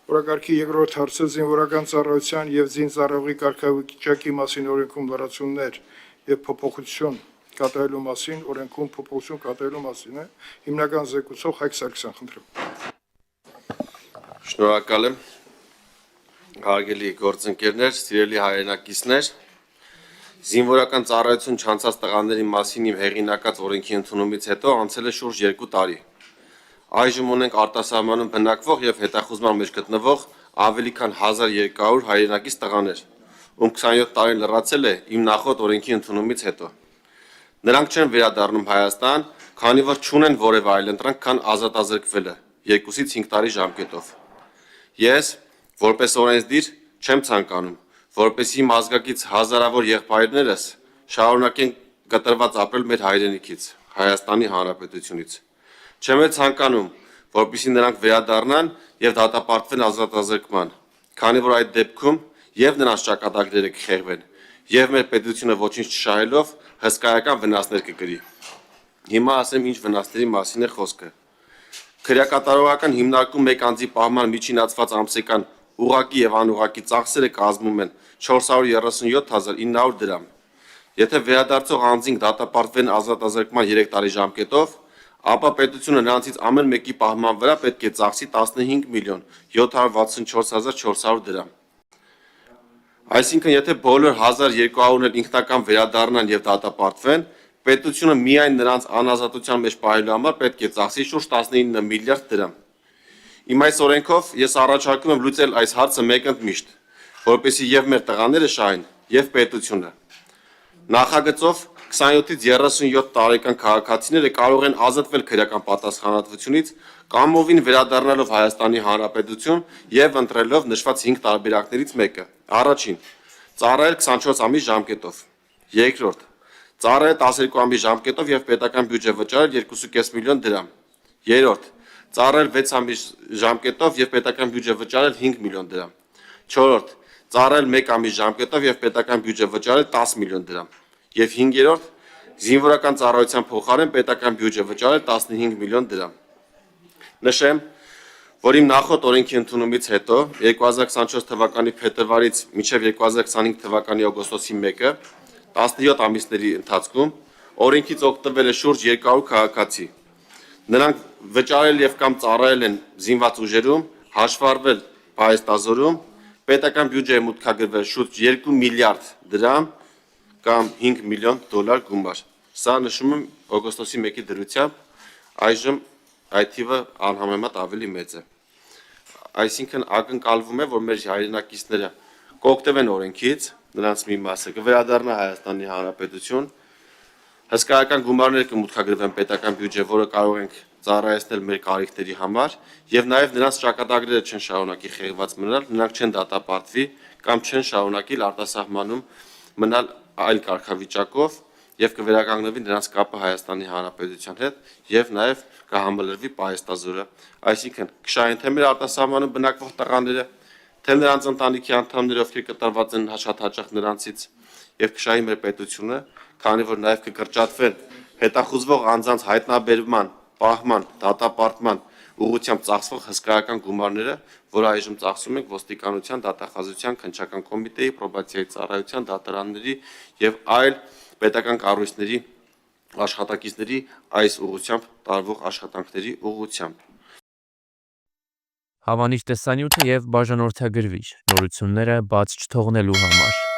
Օրակարգի երկրորդ հարցը զինվորական ծառայության եւ զինծառայողի կարգավիճակի մասին օրենքում լրացումներ եւ փոփոխություն կատարելու մասին օրենքում փոփոխություն կատարելու մասին է հիմնական զեկուցող Հայկ Սարգսյան, խնդրեմ։ Շնորհակալ եմ, հարգելի գործընկերներ, սիրելի հայրենակիցներ, զինվորական ծառայություն չանցած տղաների մասին իմ հեղինակած օրենքի ընդունումից հետո անցել է շուրջ 2 տարի։ Այժմ ունենք արտասահմանում բնակվող եւ հետախուզման մեջ գտնվող ավելի քան 1200 հայրենակից տղաներ, ում 27 տարին լրացել է իմ նախորդ օրենքի ընդունումից հետո։ Նրանք չեն վերադառնում Հայաստան, քանի որ չունեն որևէ այլ ընտրանք, քան ազատազրկվելը 2-ից 5 տարի ժամկետով։ Ես, որպես օրենսդիր, չեմ ցանկանում, որպեսզի իմ ազգակից հազարավոր եղբայրներս շարունակեն կտրված ապրել մեր հայրենիքից, Հայաստանի Հանրապետությունից։ Չեմ էլ ցանկանում, որպեսզի նրանք վերադառնան եւ դատապարտվեն ազատազրկման, քանի որ այդ դեպքում եւ նրանց ճակատագրերը կխեղվեն, եւ մեր պետությունը ոչինչ չշահելով հսկայական վնասներ կկրի։ Հիմա ասեմ ինչ վնասների մասին է խոսքը։ Քրեակատարողական հիմնարկում մեկ անձի պահման միջինացված ամսական ուղղակի եւ անուղղակի ծախսերը կազմում են 437.900 դրամ։ Եթե վերադարձող անձին դատապարտվեն ազատազրկման 3 տարի ժամկետով, ապա պետությունը նրանցից ամեն մեկի պահման վրա պետք է ծախսի 15 միլիոն 764.400 դրամ։ Այսինքն, եթե բոլոր 1200-ն ինքնական վերադառնան եւ դատապարտվեն, պետությունը միայն նրանց անազատության մեջ պահելու համար պետք է ծախսի շուրջ 19 միլիարդ դրամ։ Իմ այս օրենքով ես առաջարկում եմ լուծել այս հարցը մեկընդմիշտ, որպեսզի եւ մեր տղաները շահեն, եւ պետությունը։ Նախագծով 27-ից 37 տարեկան քաղաքացիները կարող են ազատվել քրեական պատասխանատվությունից կամովին վերադառնալով Հայաստանի Հանրապետություն եւ ընտրելով նշված 5 տարբերակներից մեկը։ Առաջին՝ ծառայել 24 ամիս ժամկետով։ Երկրորդ՝ ծառայել 12 ամիս ժամկետով եւ պետական բյուջե վճարել 2.5 միլիոն դրամ։ Երրորդ՝ ծառայել 6 ամիս ժամկետով եւ պետական բյուջե վճարել 5 միլիոն դրամ։ Չորրորդ՝ ծառայել 1 ամիս ժամկետով եւ պետական բյուջե վճարել 10 միլիոն դրամ։ Եվ 5-րդ՝ զինվորական ծառայության փոխարեն պետական բյուջե վճարել 15 միլիոն դրամ։ Նշեմ, որ իմ նախորդ օրենքի ընդունումից հետո 2024 թվականի փետրվարից մինչև 2025 թվականի օգոստոսի 1-ը 17 ամիսների ընթացքում օրենքից օգտվել է շուրջ 200 քաղաքացի։ Նրանք վճարել եւ կամ ծառայել են զինված ուժերում, հաշվառվել պահեստազորում, պետական բյուջեի մուտքագրվել շուրջ 2 միլիարդ դրամ կամ 5 միլիոն դոլար գումար։ Սա նշում եմ օգոստոսի 1-ի դրությամբ, այժմ այդ թիվը անհամեմատ ավելի մեծ է։ Այսինքն ակնկալվում է, որ մեր հայրենակիցները կօգտվեն օրենքից, նրանց մի մասը կվերադառնա Հայաստանի Հանրապետություն, հսկայական գումարներ կմուտքագրվեն պետական բյուջե, որը կարող ենք ծառայեցնել մեր կարիքների համար, եւ նաեւ նրանց ճակատագրերը չեն շարունակի խեղված մնալ, նրանք չեն դատապարտվի կամ չեն շարունակի արտասահմանում մնալ այլ կարգավիճակով եւ կվերականգնվի նրանց կապը Հայաստանի Հանրապետության հետ եւ նաեւ կհամալրվի պահեստազորը։ Այսինքն կշահեն թե մեր արտասահմանում բնակվող տղաները, թե նրանց ընտանիքի անդամները, ովքեր կտրված են շատ հաճախ նրանցից եւ կշահի մեր պետությունը, քանի որ նաեւ կկրճատվեն հետախուզվող անձանց հայտնաբերման, պահման, դատապարտման ուղղությամբ ծախսվող հսկայական գումարները, որը այժմ ծախսում ենք ոստիկանության, դատախազության, քննչական կոմիտեի, պրոբացիայի ծառայության, դատարանների եւ այլ պետական կառույցների աշխատակիցների այս ուղղությամբ տարվող աշխատանքների ուղղությամբ։ Հավանիչ տեսանյութը եւ բաժանորդագրվիչ նորությունները բաց չթողնելու համար